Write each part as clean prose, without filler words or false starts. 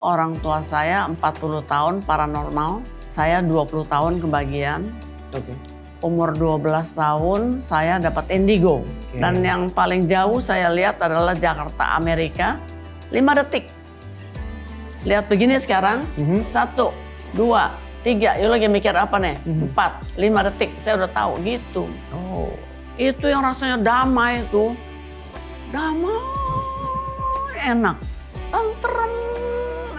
Orang tua saya 40 tahun paranormal, saya 20 tahun kebagian. Oke. Umur 12 tahun saya dapat indigo. Oke. Dan yang paling jauh saya lihat adalah Jakarta, Amerika. 5 detik. Lihat begini sekarang. 1, 2, 3. Yuk lagi mikir apa nih? 4, 5 detik. Saya udah tahu gitu. Oh. Itu yang rasanya damai itu. Damai, enak. Tentrem,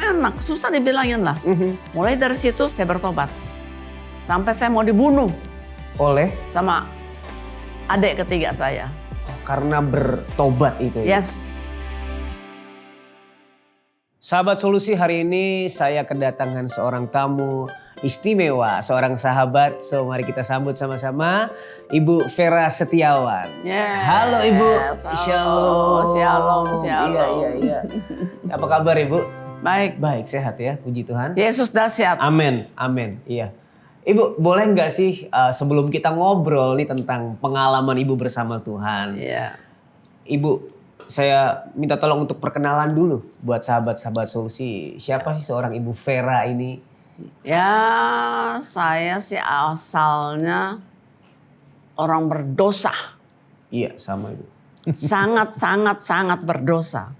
enak. Susah dibilangin lah. Mulai dari situ saya bertobat. Sampai saya mau dibunuh Oleh? sama adik ketiga saya. Karena bertobat itu ya? Yes. Sahabat Solusi, hari ini saya kedatangan seorang tamu istimewa, seorang sahabat. So mari kita sambut sama-sama Ibu Vera Setiawan. Yes. Halo Ibu. Halo. Shalom. Iya. Apa kabar Ibu? Baik. Baik, sehat ya, puji Tuhan. Yesus dahsyat. Amin, iya. Ibu, boleh nggak sih sebelum kita ngobrol nih tentang pengalaman Ibu bersama Tuhan. Iya. Ibu, saya minta tolong untuk perkenalan dulu buat sahabat-sahabat Solusi. Siapa sih seorang Ibu Vera ini? Ya, saya sih asalnya orang berdosa. Iya, sama Ibu. Sangat berdosa.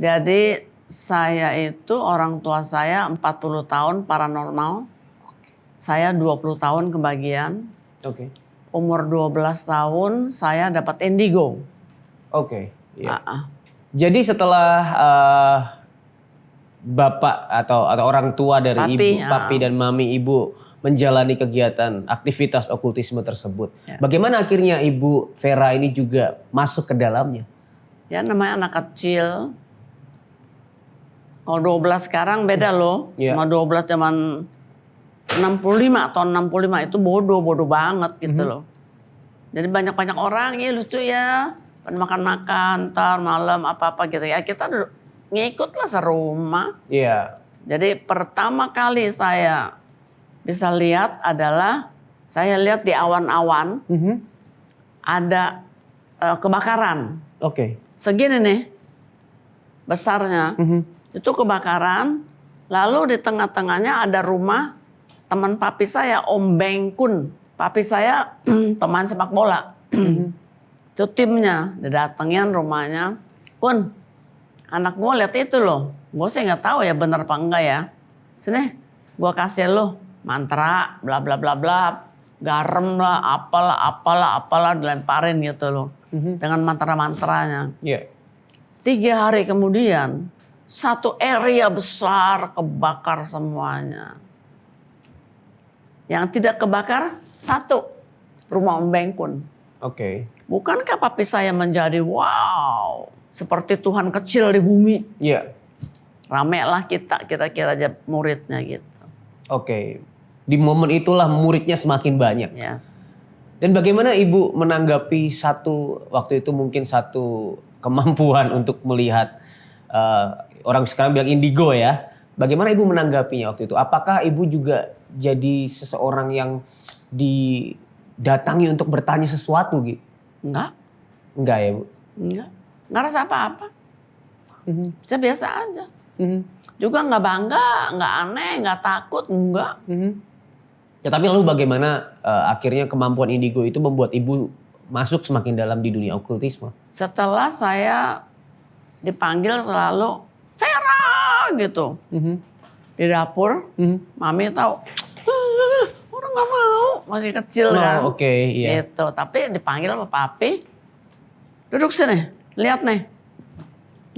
Jadi saya itu orang tua saya 40 tahun paranormal. Saya 20 tahun kebagian. Oke. Umur 12 tahun saya dapat indigo. Oke. Iya. Ah. Jadi setelah bapak atau orang tua dari Papi, Ibu, papi dan mami Ibu menjalani kegiatan aktivitas okultisme tersebut. Ya. Bagaimana akhirnya Ibu Vera ini juga masuk ke dalamnya? Ya namanya anak kecil. Kalau 12 sekarang beda loh. Iya. Sama 12 zaman 65, tahun 65 itu bodoh banget gitu loh. Jadi banyak orang, ya lucu ya. Makan-makan, ntar malam apa-apa gitu ya. Kita ngikut lah serumah. Iya. Jadi pertama kali saya bisa lihat adalah saya lihat di awan-awan ada kebakaran. Oke. Segini nih besarnya. Itu kebakaran. Lalu di tengah-tengahnya ada rumah teman papi saya, Om Bengkun. Papi saya pemain sepak bola. Itu timnya, didatengin rumahnya. Kun, anak gue lihat itu loh. Gue sih nggak tahu ya bener apa enggak ya. Sini, gue kasih lo mantra, bla bla bla bla, garam lah, apalah dilemparin gitu loh. Dengan mantra-mantranya. Iya. 3 hari kemudian, satu area besar kebakar semuanya. Yang tidak kebakar, 1 rumah Om Bengkun. Oke. Bukankah papi saya menjadi wow, seperti Tuhan kecil di bumi. Iya. Rame lah kita kira-kira aja muridnya gitu. Oke. Di momen itulah muridnya semakin banyak. Yes. Dan bagaimana Ibu menanggapi waktu itu mungkin satu kemampuan untuk melihat orang sekarang bilang indigo ya. Bagaimana Ibu menanggapinya waktu itu? Apakah Ibu juga jadi seseorang yang didatangi untuk bertanya sesuatu gitu? Enggak. Enggak ya Bu? Enggak rasa apa-apa. Saya biasa aja. Juga enggak bangga, enggak aneh, enggak takut, enggak. Ya tapi lalu bagaimana akhirnya kemampuan indigo itu membuat Ibu masuk semakin dalam di dunia okultisme? Setelah saya dipanggil selalu Vera gitu. Di dapur, mami tahu. Orang nggak mau, masih kecil kan. Oke, iya. Gitu. Tapi dipanggil sama papi, duduk sini, lihat nih.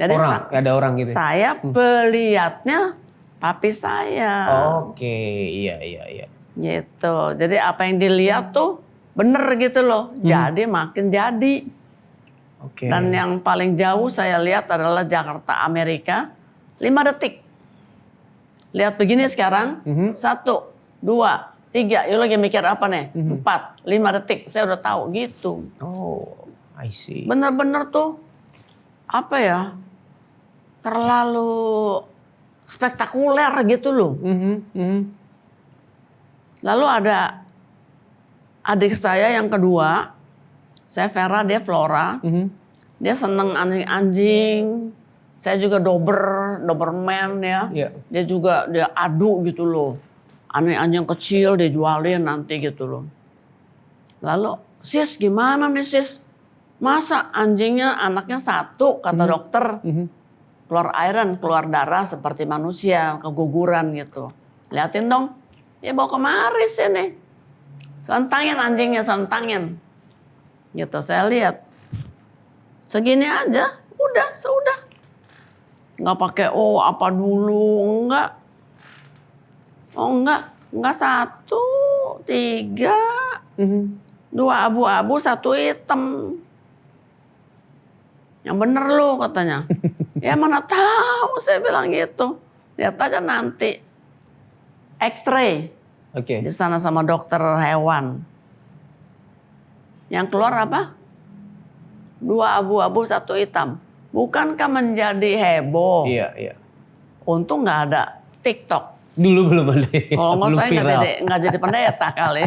Jadi ada orang gitu. Saya pelihatnya papi saya. Oke, iya. Gitu. Jadi apa yang dilihat tuh bener gitu loh. Jadi makin jadi. Oke. Dan yang paling jauh saya lihat adalah Jakarta, Amerika. 5 detik. Lihat begini sekarang. 1, 2, 3. Yuk lagi mikir apa nih? 4, 5 detik. Saya udah tahu gitu. Oh, I see. Bener-bener tuh apa ya? Terlalu spektakuler gitu loh. Lalu ada adik saya yang kedua. Saya Vera, dia Flora. Dia seneng anjing-anjing. Saya juga Doberman ya. Iya. Dia adu gitu loh. Anjing kecil dia jualin nanti gitu loh. Lalu, sis gimana nih sis? Masa anjingnya anaknya satu kata dokter. Keluar airan, keluar darah seperti manusia, keguguran gitu. Liatin dong, ya bawa kemari sini. Selentangin anjingnya, selentangin. Gitu, saya lihat. Segini aja, sudah. Nggak pakai, apa dulu, enggak. Enggak 1, 3. 2 abu-abu, 1 hitam. Yang bener lu katanya. Ya mana tahu saya bilang gitu. Lihat aja nanti. X-ray. Oke. Di sana sama dokter hewan. Yang keluar apa? 2 abu-abu, 1 hitam. Bukankah menjadi heboh? Iya. Untung nggak ada TikTok. Dulu belum ada. Kalau nggak Belum saya viral. nggak jadi pendeta kali.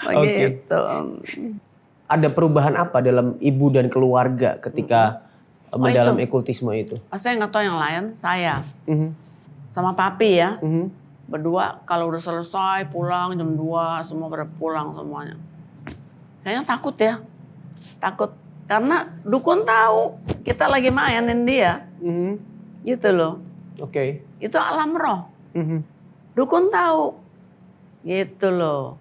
Begitu. Ada perubahan apa dalam ibu dan keluarga ketika dalam itu. okultisme itu? Saya nggak tahu yang lain. Saya sama papi ya. Berdua kalau udah selesai pulang jam 2 semua pada pulang semuanya. Kayaknya takut ya. Takut. Karena dukun tahu kita lagi mainin dia. Gitu loh. Oke. Itu alam roh. Dukun tahu. Gitu loh.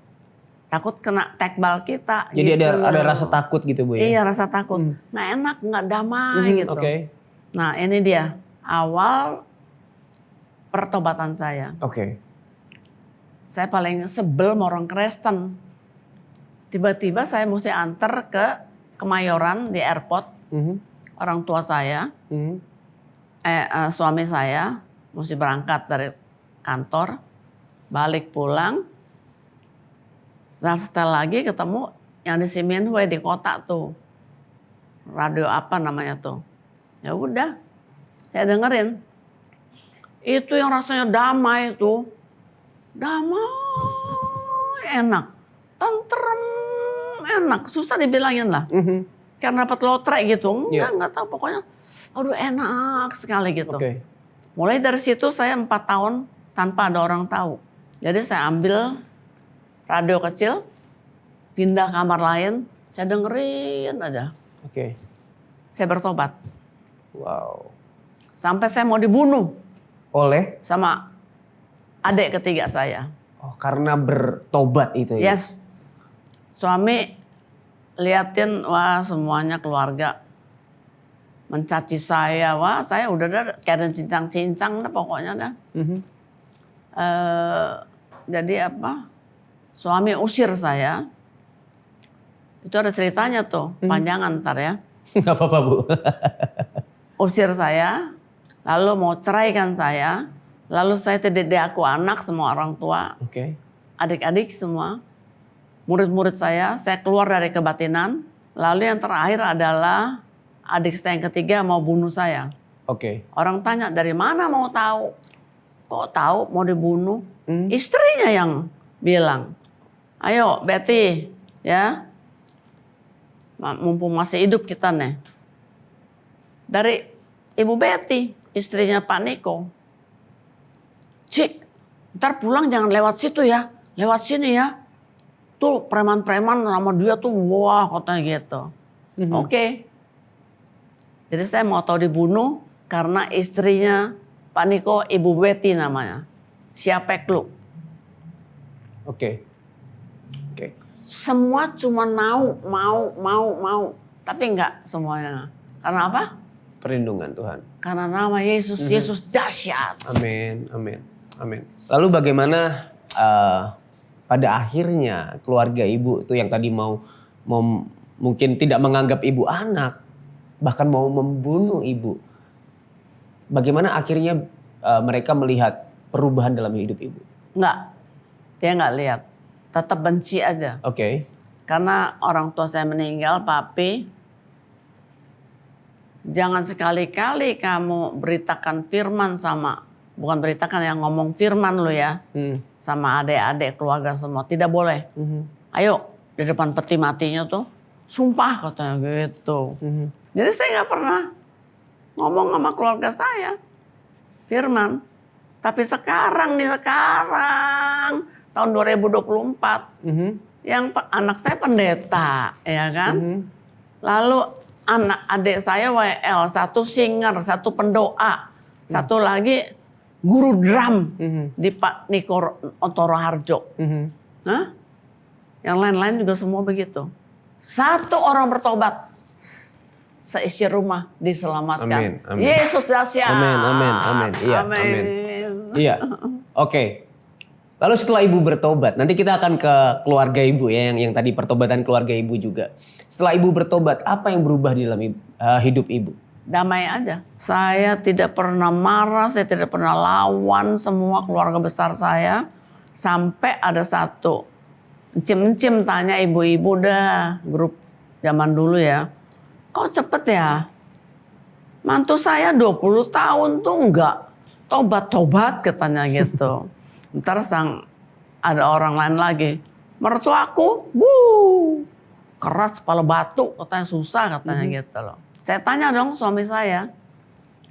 Takut kena tekbal kita. Jadi gitu ada loh. rasa takut gitu Bu ya? Iya rasa takut. Nggak enak, nggak damai gitu. Oke. Nah ini dia awal pertobatan saya. Oke. Saya paling sebel sama orang Kristen. Tiba-tiba saya mesti antar ke Kemayoran di airport. Orang tua saya, suami saya mesti berangkat dari kantor, balik pulang. Setelah lagi ketemu yang di Siminhue di kota tuh. Radio apa namanya tuh. Ya udah, saya dengerin. Itu yang rasanya damai tuh. Damai, enak. Tentrem, enak. Susah dibilangin lah. Karena dapat lotre gitu. Enggak tahu pokoknya. Aduh enak sekali gitu. Oke. Mulai dari situ saya 4 tahun tanpa ada orang tahu. Jadi saya ambil radio kecil, pindah kamar lain, saya dengerin aja. Oke. Saya bertobat. Wow. Sampai saya mau dibunuh Oleh? sama adik ketiga saya. Oh, karena bertobat itu ya? Yes. Suami liatin, wah semuanya keluarga mencaci saya. Wah saya udah kayak ada cincang-cincang dah pokoknya dah. Jadi apa? Suami usir saya. Itu ada ceritanya tuh, panjangan ntar ya. Nggak apa-apa Bu. Usir saya, lalu mau ceraikan saya. Lalu saya tidak diaku anak semua orang tua. Oke. Adik-adik semua. Murid-murid saya keluar dari kebatinan. Lalu yang terakhir adalah adik saya yang ketiga mau bunuh saya. Oke. Orang tanya dari mana mau tahu? Kok tahu mau dibunuh? Istrinya yang bilang. Ayo Betty ya. Mumpung masih hidup kita nih. Dari Ibu Betty, istrinya Pak Niko. Cik, ntar pulang jangan lewat situ ya. Lewat sini ya. Tuh preman-preman sama dia tuh wah katanya gitu. Oke. Jadi saya mau tahu dibunuh karena istrinya Pak Niko Ibu Betty namanya. Siapa lu? Oke. Semua cuma mau. Tapi enggak semuanya. Karena apa? Perlindungan Tuhan. Karena nama Yesus, Yesus dahsyat. Amin. Lalu bagaimana pada akhirnya keluarga ibu tuh yang tadi mau mungkin tidak menganggap ibu anak, bahkan mau membunuh ibu. Bagaimana akhirnya mereka melihat perubahan dalam hidup ibu? Enggak, dia enggak lihat. Tetap benci aja. Oke. Karena orang tua saya meninggal, papi. Jangan sekali-kali kamu beritakan firman sama, bukan beritakan yang ngomong firman lo ya. Sama adik-adik keluarga semua. Tidak boleh. Ayo di depan peti matinya tuh. Sumpah katanya gitu. Jadi saya nggak pernah ngomong sama keluarga saya, firman. Tapi sekarang tahun 2024, yang anak saya pendeta, ya kan? Lalu anak adik saya WL, satu singer, satu pendoa, satu lagi guru drum di Pak Niko Otoro Harjo. Hah? Yang lain-lain juga semua begitu. Satu orang bertobat, seisi rumah diselamatkan. Amin, amin. Yesus dahsyat. Amin. Iya, amin. Iya. Oke. Lalu setelah ibu bertobat, nanti kita akan ke keluarga ibu ya, yang tadi pertobatan keluarga ibu juga. Setelah ibu bertobat, apa yang berubah di dalam hidup ibu? Damai aja. Saya tidak pernah marah, saya tidak pernah lawan semua keluarga besar saya. Sampai ada satu, encim-encim tanya ibu-ibu dah, grup zaman dulu ya. Kok cepet ya? Mantu saya 20 tahun tuh enggak tobat-tobat katanya gitu. Ntar ada orang lain lagi. Mertuaku, keras kepala batu, katanya susah katanya gitu loh. Saya tanya dong suami saya,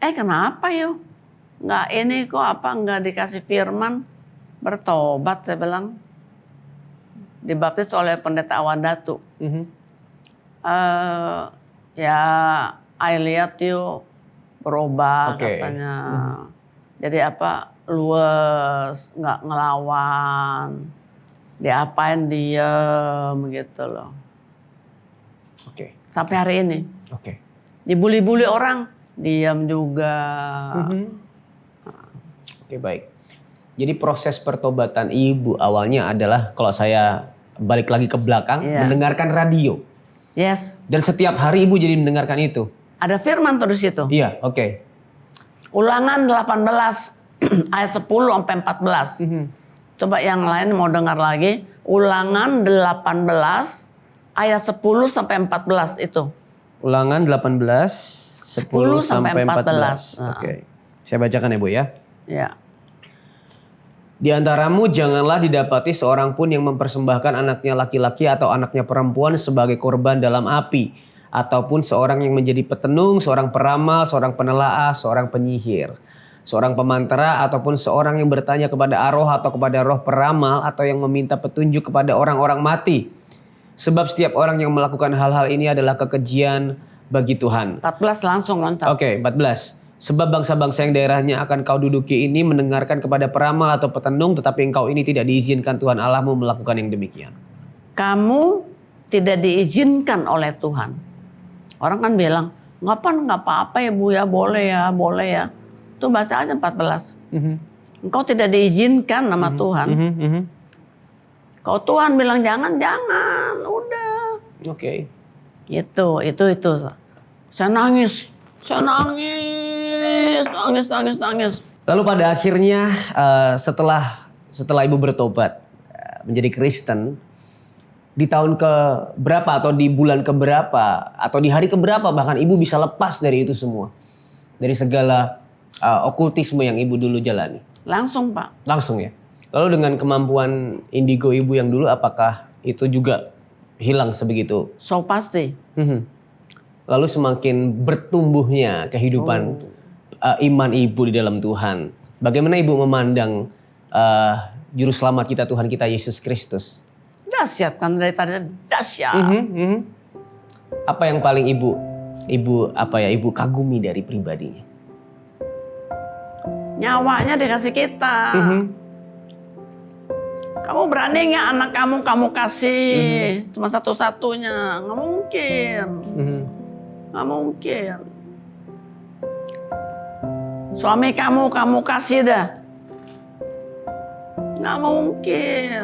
kenapa yuk? Nggak ini kok nggak dikasih firman bertobat, saya bilang. Dibaptis oleh pendeta Awadatu. Ya, I lihat yuk berubah katanya. Jadi luwes, nggak ngelawan, diapain diem gitu loh. Oke. Sampai hari ini. Oke. Dibully-bully orang, diam juga. Oke, baik. Jadi proses pertobatan ibu awalnya adalah, kalau saya balik lagi ke belakang, mendengarkan radio. Yes. Dan setiap hari ibu jadi mendengarkan itu. Ada firman tuh di situ. Iya, oke. Ulangan 18 ayat 10 sampai 14. Coba yang lain mau dengar lagi. Ulangan 18 ayat 10 sampai 14 itu. Ulangan 18 10 sampai 14. Oke. Saya bacakan ya Bu ya. Ya. Di antaramu janganlah didapati seorang pun yang mempersembahkan anaknya laki-laki atau anaknya perempuan sebagai korban dalam api, ataupun seorang yang menjadi petenung, seorang peramal, seorang penelaah, seorang penyihir, seorang pemantera, ataupun seorang yang bertanya kepada arwah atau kepada roh peramal, atau yang meminta petunjuk kepada orang-orang mati. Sebab setiap orang yang melakukan hal-hal ini adalah kekejian bagi Tuhan. 14 langsung loncat. Oke, 14. Sebab bangsa-bangsa yang daerahnya akan kau duduki ini mendengarkan kepada peramal atau petenung, tetapi engkau ini tidak diizinkan Tuhan Allahmu melakukan yang demikian. Kamu tidak diizinkan oleh Tuhan. Orang kan bilang, nggak apa-apa ya Bu ya, boleh ya. Itu bahasa aja 14. Engkau tidak diizinkan nama Tuhan. Kalau Tuhan bilang jangan, udah. Oke. Itu. Saya nangis. Lalu pada akhirnya setelah ibu bertobat menjadi Kristen, di tahun ke berapa atau di bulan ke berapa atau di hari ke berapa bahkan ibu bisa lepas dari itu semua, dari segala okultisme yang ibu dulu jalani? Langsung Pak. Langsung ya. Lalu dengan kemampuan indigo ibu yang dulu, apakah itu juga hilang sebegitu? So pasti. Lalu semakin bertumbuhnya kehidupan iman ibu di dalam Tuhan. Bagaimana ibu memandang juru selamat kita, Tuhan kita Yesus Kristus? Dahsyat kan, dari tadi dahsyat. Apa yang paling ibu kagumi dari pribadinya? Nyawanya dikasih kita. Kamu berani nggak anak kamu kasih cuma satu-satunya? Nggak mungkin. Nggak mungkin. Suami kamu kasih dah. Nggak mungkin.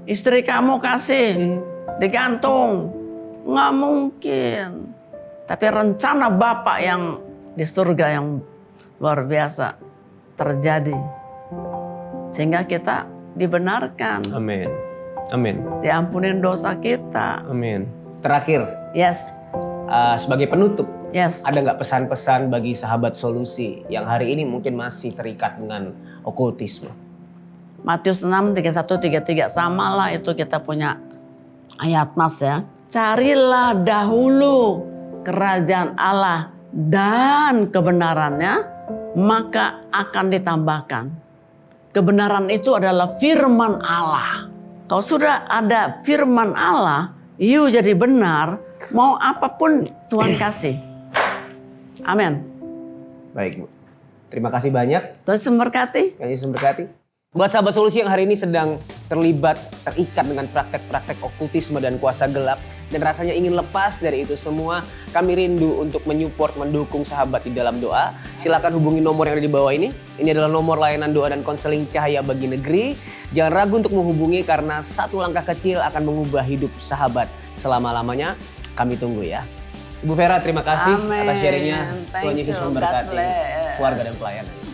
Istri kamu kasih digantung. Nggak mungkin. Tapi rencana Bapa yang di surga yang luar biasa terjadi. Sehingga kita dibenarkan. Amin. Amin. Diampunin dosa kita. Amin. Terakhir. Yes. Sebagai penutup, Yes. ada nggak pesan-pesan bagi sahabat solusi yang hari ini mungkin masih terikat dengan okultisme? Matius 6, 31, 33 sama lah itu kita punya ayat Mas ya. Carilah dahulu kerajaan Allah dan kebenarannya, maka akan ditambahkan. Kebenaran itu adalah firman Allah. Kalau sudah ada firman Allah, you jadi benar, mau apapun Tuhan kasih. Amin. Baik, Bu. Terima kasih banyak. Tuhan memberkati. Yesus memberkati. Buat sahabat solusi yang hari ini sedang terikat dengan praktek-praktek okultisme dan kuasa gelap, dan rasanya ingin lepas dari itu semua, kami rindu untuk menyupport, mendukung sahabat di dalam doa. Silakan hubungi nomor yang ada di bawah ini. Ini adalah nomor layanan doa dan konseling Cahaya Bagi Negeri. Jangan ragu untuk menghubungi karena satu langkah kecil akan mengubah hidup sahabat selama-lamanya. Kami tunggu ya. Ibu Vera, terima kasih atas sharingnya. Tuhan Yesus memberkati keluarga dan pelayanan.